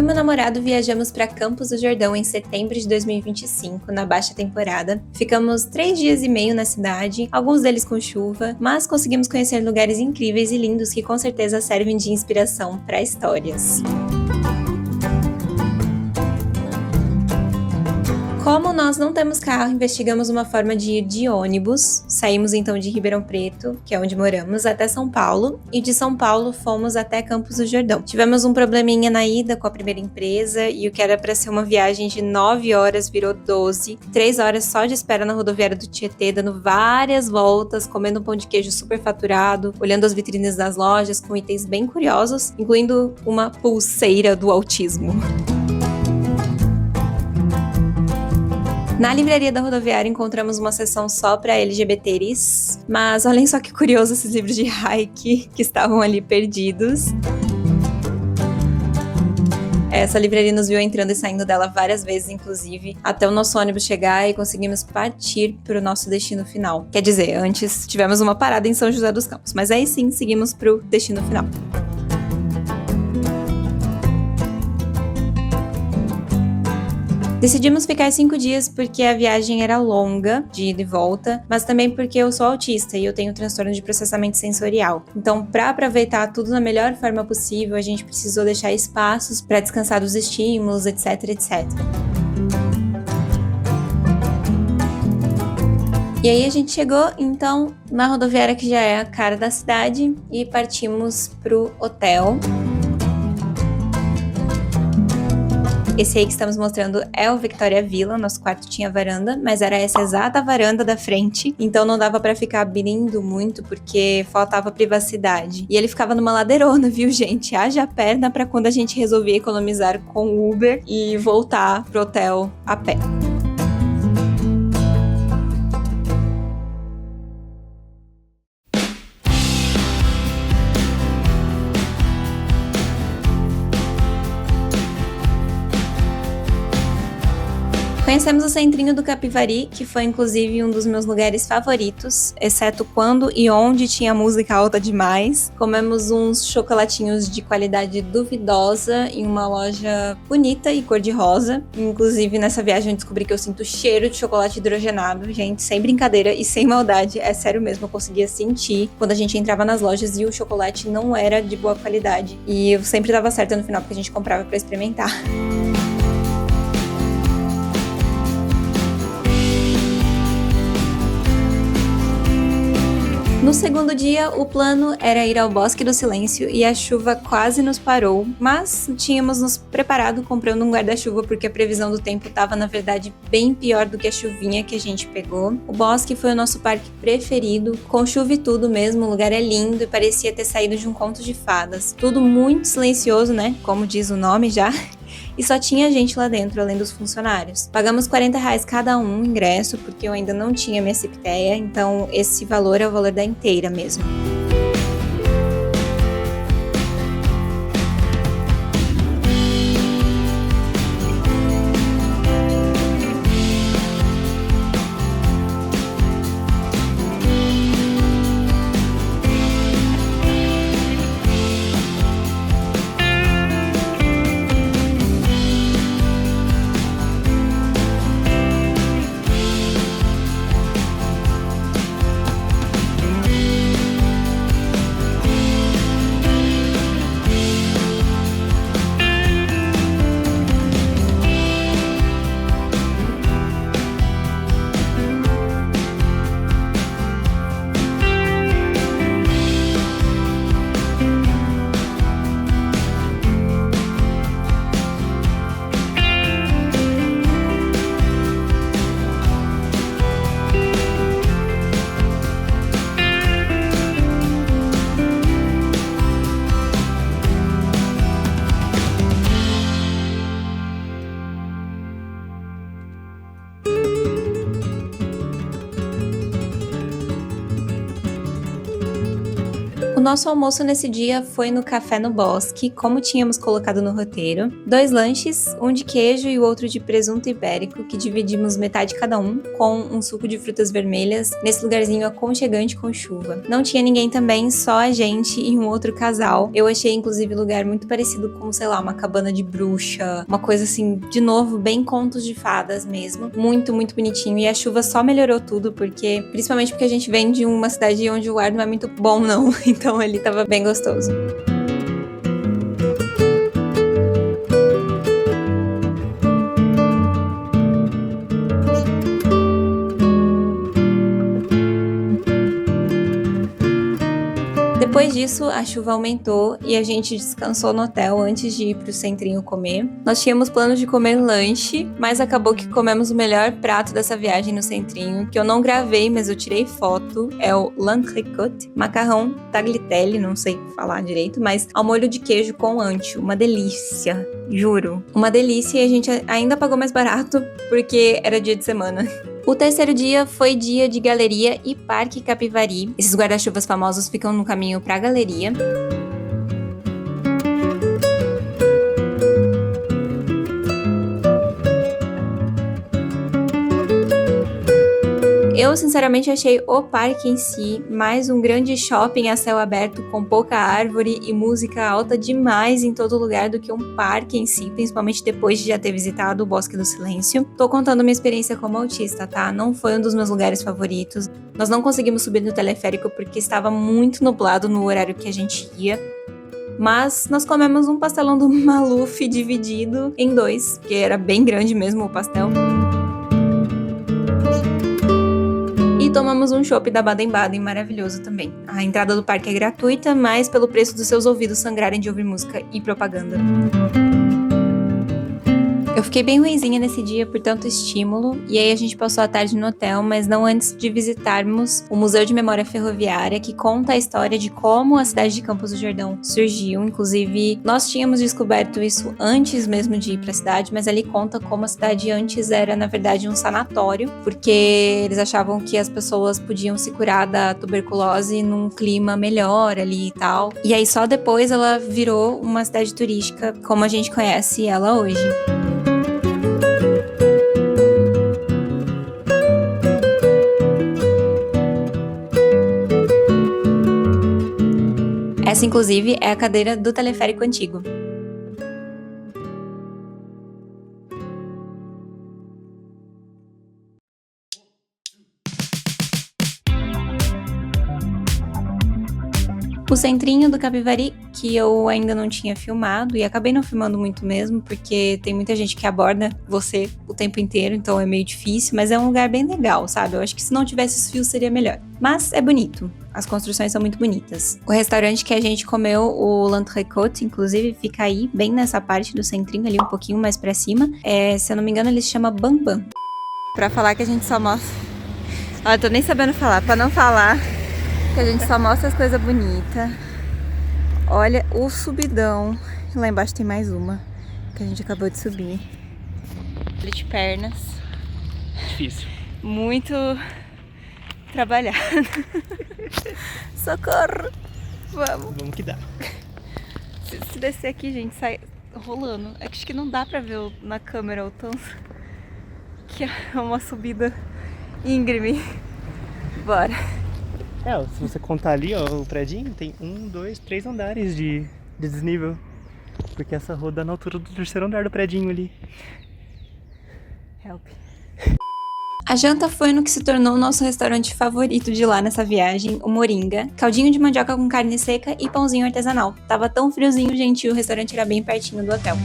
meu namorado viajamos para Campos do Jordão em setembro de 2025, na baixa temporada. Ficamos 3 dias e meio na cidade, alguns deles com chuva, mas conseguimos conhecer lugares incríveis e lindos que com certeza servem de inspiração para histórias. Como nós não temos carro, investigamos uma forma de ir de ônibus. Saímos então de Ribeirão Preto, que é onde moramos, até São Paulo, e de São Paulo fomos até Campos do Jordão. Tivemos um probleminha na ida com a primeira empresa e o que era para ser uma viagem de 9 horas virou 12. 3 horas só de espera na rodoviária do Tietê, dando várias voltas, comendo um pão de queijo super faturado, olhando as vitrines das lojas com itens bem curiosos, incluindo uma pulseira do autismo. Na livraria da rodoviária encontramos uma seção só para LGBTs, mas olhem só que curioso esses livros de hike que estavam ali perdidos. Essa livraria nos viu entrando e saindo dela várias vezes, inclusive, até o nosso ônibus chegar e conseguimos partir para o nosso destino final. Quer dizer, antes tivemos uma parada em São José dos Campos, mas aí sim seguimos para o destino final. Decidimos ficar 5 dias porque a viagem era longa, de ida e volta, mas também porque eu sou autista e eu tenho transtorno de processamento sensorial. Então, para aproveitar tudo da melhor forma possível, a gente precisou deixar espaços para descansar dos estímulos, etc, etc. E aí a gente chegou, então, na rodoviária que já é a cara da cidade e partimos pro hotel. Esse aí que estamos mostrando é o Victoria Villa, nosso quarto tinha varanda, mas era essa exata varanda da frente, então não dava pra ficar abrindo muito porque faltava privacidade. E ele ficava numa ladeirona, viu, gente? Haja perna pra quando a gente resolvia economizar com Uber e voltar pro hotel a pé. Conhecemos o centrinho do Capivari, que foi inclusive um dos meus lugares favoritos, exceto quando e onde tinha música alta demais. Comemos uns chocolatinhos de qualidade duvidosa em uma loja bonita e cor-de-rosa. Inclusive nessa viagem eu descobri que eu sinto cheiro de chocolate hidrogenado, gente, sem brincadeira e sem maldade, é sério mesmo, eu conseguia sentir quando a gente entrava nas lojas e o chocolate não era de boa qualidade. E eu sempre dava certo no final porque a gente comprava pra experimentar. No segundo dia, o plano era ir ao Bosque do Silêncio e a chuva quase nos parou, mas tínhamos nos preparado comprando um guarda-chuva porque a previsão do tempo estava, na verdade, bem pior do que a chuvinha que a gente pegou. O Bosque foi o nosso parque preferido, com chuva e tudo mesmo, o lugar é lindo e parecia ter saído de um conto de fadas. Tudo muito silencioso, né? Como diz o nome já. E só tinha gente lá dentro, além dos funcionários. Pagamos R$40 cada um ingresso, porque eu ainda não tinha minha septeia, então esse valor é o valor da inteira mesmo. nosso almoço nesse dia foi no Café no Bosque, como tínhamos colocado no roteiro. 2 lanches, um de queijo e o outro de presunto ibérico, que dividimos metade cada um, com um suco de frutas vermelhas, nesse lugarzinho aconchegante com chuva. Não tinha ninguém também, só a gente e um outro casal. Eu achei, inclusive, o lugar muito parecido com, sei lá, uma cabana de bruxa, uma coisa assim, de novo, bem contos de fadas mesmo. Muito, muito bonitinho. E a chuva só melhorou tudo, principalmente porque a gente vem de uma cidade onde o ar não é muito bom, não. Então ele tava bem gostoso. Depois disso, a chuva aumentou e a gente descansou no hotel antes de ir pro centrinho comer. Nós tínhamos planos de comer lanche, mas acabou que comemos o melhor prato dessa viagem no centrinho, que eu não gravei, mas eu tirei foto. É o l'entrecôte, macarrão tagliatelle, não sei falar direito, mas ao molho de queijo com ancho. Uma delícia, juro. Uma delícia, e a gente ainda pagou mais barato porque era dia de semana. O terceiro dia foi dia de galeria e Parque Capivari. Esses guarda-chuvas famosos ficam no caminho pra galeria. Eu, sinceramente, achei o parque em si mais um grande shopping a céu aberto com pouca árvore e música alta demais em todo lugar do que um parque em si, principalmente depois de já ter visitado o Bosque do Silêncio. Tô contando minha experiência como autista, tá? Não foi um dos meus lugares favoritos. Nós não conseguimos subir no teleférico porque estava muito nublado no horário que a gente ia. Mas nós comemos um pastelão do Maluf dividido em 2, que era bem grande mesmo o pastel. E tomamos um chopp da Baden-Baden maravilhoso também. A entrada do parque é gratuita, mas pelo preço dos seus ouvidos sangrarem de ouvir música e propaganda. Eu fiquei bem ruinzinha nesse dia por tanto estímulo, e aí a gente passou a tarde no hotel, mas não antes de visitarmos o Museu de Memória Ferroviária, que conta a história de como a cidade de Campos do Jordão surgiu. Inclusive, nós tínhamos descoberto isso antes mesmo de ir pra cidade, mas ali conta como a cidade antes era, na verdade, um sanatório, porque eles achavam que as pessoas podiam se curar da tuberculose num clima melhor ali e tal. E aí só depois ela virou uma cidade turística como a gente conhece ela hoje. Essa, inclusive, é a cadeira do teleférico antigo. O centrinho do Capivari, que eu ainda não tinha filmado, e acabei não filmando muito mesmo, porque tem muita gente que aborda você o tempo inteiro, então é meio difícil, mas é um lugar bem legal, sabe? Eu acho que se não tivesse os fios seria melhor. Mas é bonito. As construções são muito bonitas. O restaurante que a gente comeu, o l'entrecôte, inclusive, fica aí, bem nessa parte do centrinho, ali um pouquinho mais pra cima. Se eu não me engano, ele se chama Bambam. Pra falar que a gente só mostra... Olha, eu tô nem sabendo falar. Pra não falar que a gente só mostra as coisas bonitas. Olha o subidão. Lá embaixo tem mais uma, que a gente acabou de subir. Olha de pernas. Difícil. Muito... trabalhado. Socorro! Vamos que dá. Se descer aqui, gente, sai rolando. É que acho que não dá pra ver na câmera o tanto que é uma subida íngreme. Bora. Se você contar ali, ó, o predinho tem 1, 2, 3 andares de desnível. Porque essa rua dá na altura do 3º andar do predinho ali. Help. A janta foi no que se tornou o nosso restaurante favorito de lá nessa viagem, o Moringa. Caldinho de mandioca com carne seca e pãozinho artesanal. Tava tão friozinho, gente, e o restaurante era bem pertinho do hotel.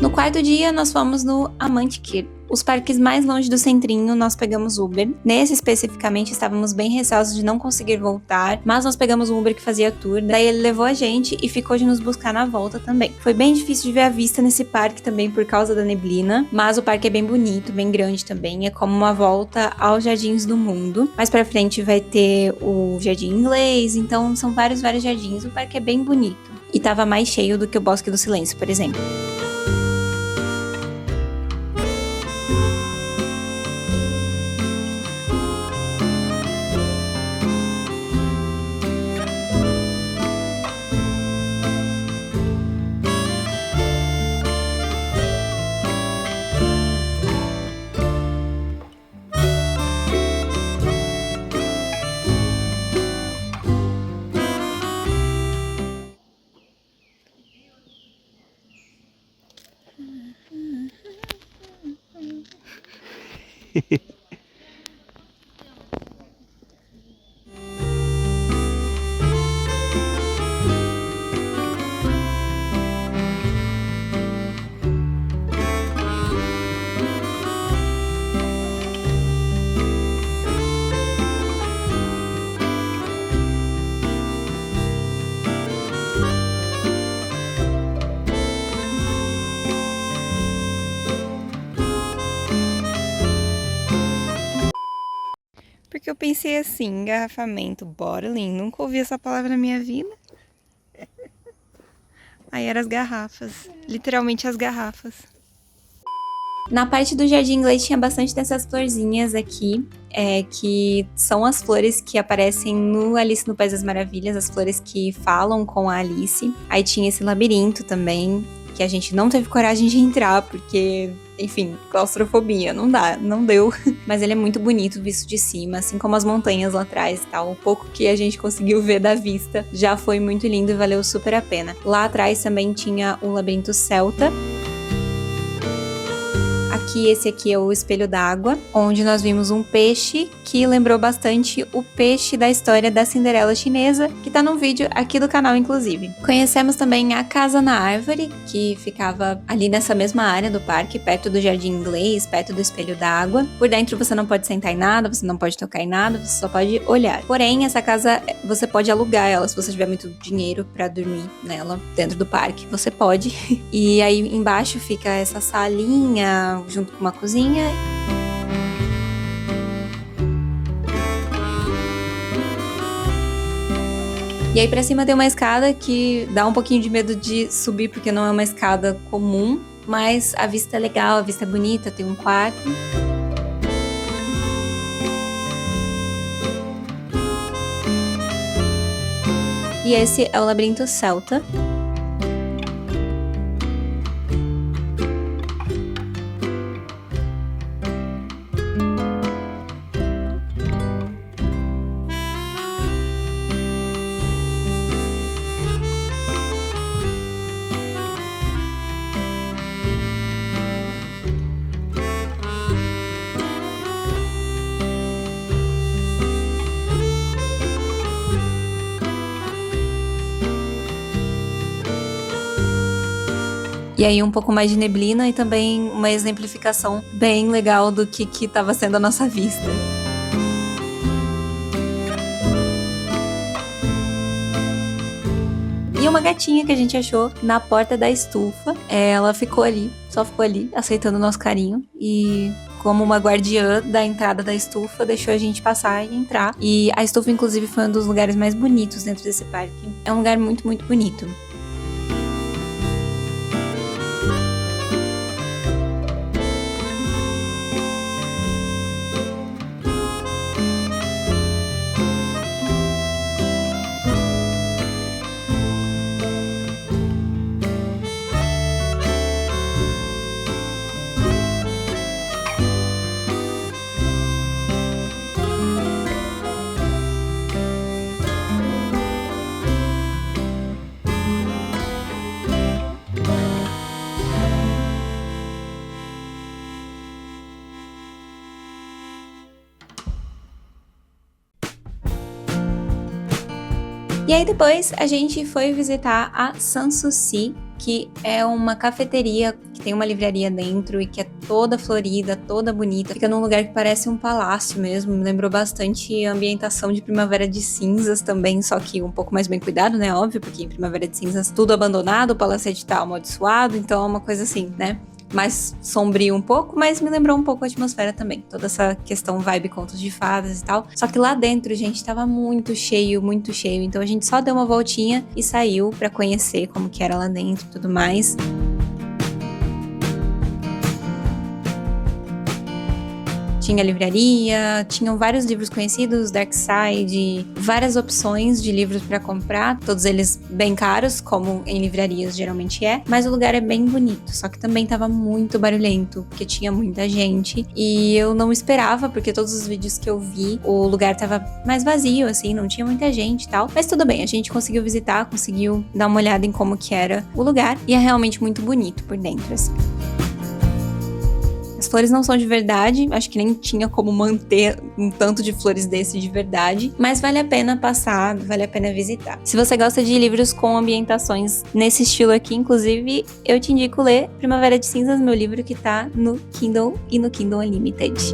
No quarto dia, nós fomos no Amantikert. Os parques mais longe do centrinho, nós pegamos Uber. Nesse especificamente, estávamos bem receosos de não conseguir voltar, mas nós pegamos um Uber que fazia tour. Daí ele levou a gente e ficou de nos buscar na volta também. Foi bem difícil de ver a vista nesse parque também por causa da neblina, mas o parque é bem bonito, bem grande também. É como uma volta aos Jardins do Mundo. Mais pra frente vai ter o Jardim Inglês, então são vários jardins. O parque é bem bonito. E tava mais cheio do que o Bosque do Silêncio, por exemplo. Porque eu pensei assim, engarrafamento, bottling, nunca ouvi essa palavra na minha vida. Aí eram as garrafas, literalmente as garrafas. Na parte do jardim inglês tinha bastante dessas florzinhas aqui, que são as flores que aparecem no Alice no País das Maravilhas, as flores que falam com a Alice. Aí tinha esse labirinto também, que a gente não teve coragem de entrar, porque, enfim, claustrofobia, não dá, não deu. Mas ele é muito bonito visto de cima, assim como as montanhas lá atrás e tal. O pouco que a gente conseguiu ver da vista já foi muito lindo e valeu super a pena. Lá atrás também tinha o labirinto celta. Esse aqui é o espelho d'água, onde nós vimos um peixe que lembrou bastante o peixe da história da Cinderela chinesa, que tá num vídeo aqui do canal, inclusive. Conhecemos também a Casa na Árvore, que ficava ali nessa mesma área do parque, perto do jardim inglês, perto do espelho d'água. Por dentro você não pode sentar em nada, você não pode tocar em nada, você só pode olhar. Porém, essa casa você pode alugar ela, se você tiver muito dinheiro pra dormir nela dentro do parque, você pode. E aí embaixo fica essa salinha junto com uma cozinha. E aí pra cima tem uma escada que dá um pouquinho de medo de subir, porque não é uma escada comum, mas a vista é legal, a vista é bonita, tem um quarto. E esse é o labirinto celta. E aí um pouco mais de neblina e também uma exemplificação bem legal do que estava sendo a nossa vista. E uma gatinha que a gente achou na porta da estufa. Ela ficou ali, só ficou ali, aceitando o nosso carinho. E como uma guardiã da entrada da estufa, deixou a gente passar e entrar. E a estufa, inclusive, foi um dos lugares mais bonitos dentro desse parque. É um lugar muito, muito bonito. E aí depois a gente foi visitar a Sanssouci, que é uma cafeteria que tem uma livraria dentro e que é toda florida, toda bonita. Fica num lugar que parece um palácio mesmo, me lembrou bastante a ambientação de Primavera de Cinzas também, só que um pouco mais bem cuidado, né, óbvio, porque em Primavera de Cinzas tudo abandonado, o palacete tá amaldiçoado, então é uma coisa assim, né, mais sombrio um pouco, mas me lembrou um pouco a atmosfera também. Toda essa questão vibe contos de fadas e tal. Só que lá dentro, gente, tava muito cheio, muito cheio. Então a gente só deu uma voltinha e saiu pra conhecer como que era lá dentro e tudo mais. Tinha livraria, tinham vários livros conhecidos, Dark Side, várias opções de livros para comprar, todos eles bem caros, como em livrarias geralmente é, mas o lugar é bem bonito, só que também tava muito barulhento, porque tinha muita gente, e eu não esperava, porque todos os vídeos que eu vi, o lugar tava mais vazio, assim, não tinha muita gente e tal, mas tudo bem, a gente conseguiu visitar, conseguiu dar uma olhada em como que era o lugar, e é realmente muito bonito por dentro, assim. As flores não são de verdade, acho que nem tinha como manter um tanto de flores desse de verdade, mas vale a pena passar, vale a pena visitar. Se você gosta de livros com ambientações nesse estilo aqui, inclusive, eu te indico ler Primavera de Cinzas, meu livro que tá no Kindle e no Kindle Unlimited.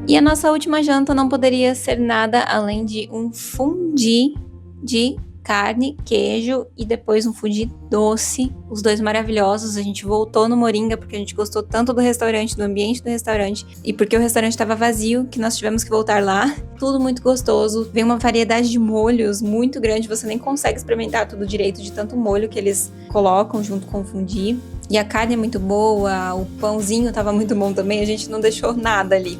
E a nossa última janta não poderia ser nada além de um fondue de carne, queijo e depois um fondue doce, os dois maravilhosos. A gente voltou no Moringa porque a gente gostou tanto do restaurante, do ambiente do restaurante e porque o restaurante estava vazio que nós tivemos que voltar lá. Tudo muito gostoso, vem uma variedade de molhos muito grande, você nem consegue experimentar tudo direito de tanto molho que eles colocam junto com o fondue. E a carne é muito boa, o pãozinho estava muito bom também, a gente não deixou nada ali.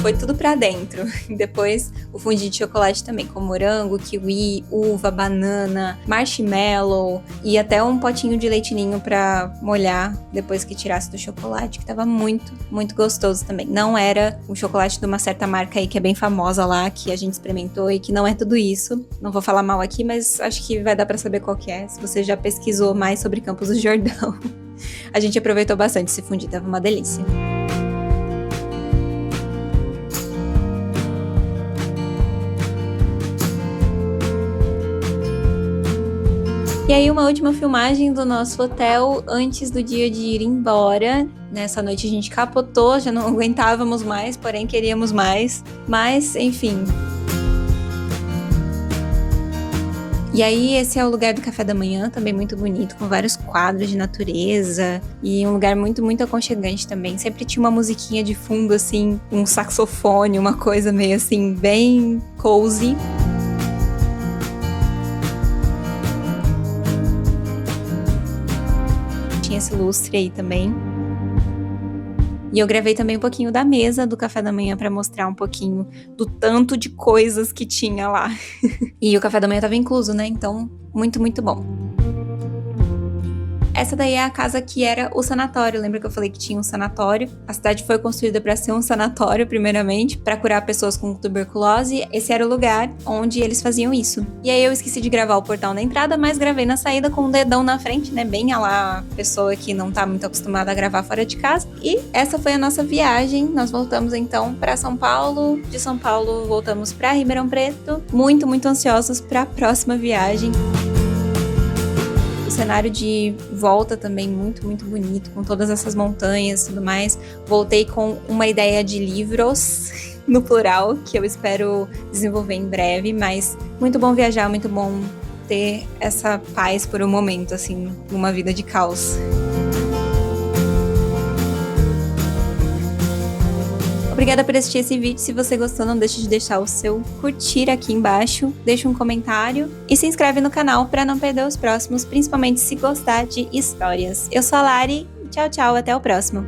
Foi tudo pra dentro. Depois o fondue de chocolate também, com morango, kiwi, uva, banana, marshmallow e até um potinho de leite ninho pra molhar depois que tirasse do chocolate, que tava muito, muito gostoso também. Não era um chocolate de uma certa marca aí que é bem famosa lá, que a gente experimentou e que não é tudo isso. Não vou falar mal aqui, mas acho que vai dar pra saber qual que é, se você já pesquisou mais sobre Campos do Jordão. A gente aproveitou bastante esse fondue, tava uma delícia. E aí uma última filmagem do nosso hotel antes do dia de ir embora. Nessa noite a gente capotou, já não aguentávamos mais, porém queríamos mais. Mas, enfim. E aí esse é o lugar do café da manhã, também muito bonito, com vários quadros de natureza. E um lugar muito, muito aconchegante também. Sempre tinha uma musiquinha de fundo, assim, um saxofone, uma coisa meio assim, bem cozy. Esse lustre aí também. E eu gravei também um pouquinho da mesa do café da manhã pra mostrar um pouquinho do tanto de coisas que tinha lá. E o café da manhã tava incluso, né? Então, muito, muito bom. Essa daí é a casa que era o sanatório. Lembra que eu falei que tinha um sanatório? A cidade foi construída para ser um sanatório, primeiramente, para curar pessoas com tuberculose. Esse era o lugar onde eles faziam isso. E aí eu esqueci de gravar o portão na entrada, mas gravei na saída com um dedão na frente, né? Bem a lá, pessoa que não tá muito acostumada a gravar fora de casa. E essa foi a nossa viagem. Nós voltamos então para São Paulo. De São Paulo voltamos para Ribeirão Preto. Muito, muito ansiosos para a próxima viagem. O cenário de volta também muito, muito bonito, com todas essas montanhas e tudo mais. Voltei com uma ideia de livros, no plural, que eu espero desenvolver em breve, mas muito bom viajar, muito bom ter essa paz por um momento, assim, numa vida de caos. Obrigada por assistir esse vídeo. Se você gostou, não deixe de deixar o seu curtir aqui embaixo, deixa um comentário e se inscreve no canal para não perder os próximos, principalmente se gostar de histórias. Eu sou a Lari, tchau, tchau, até o próximo.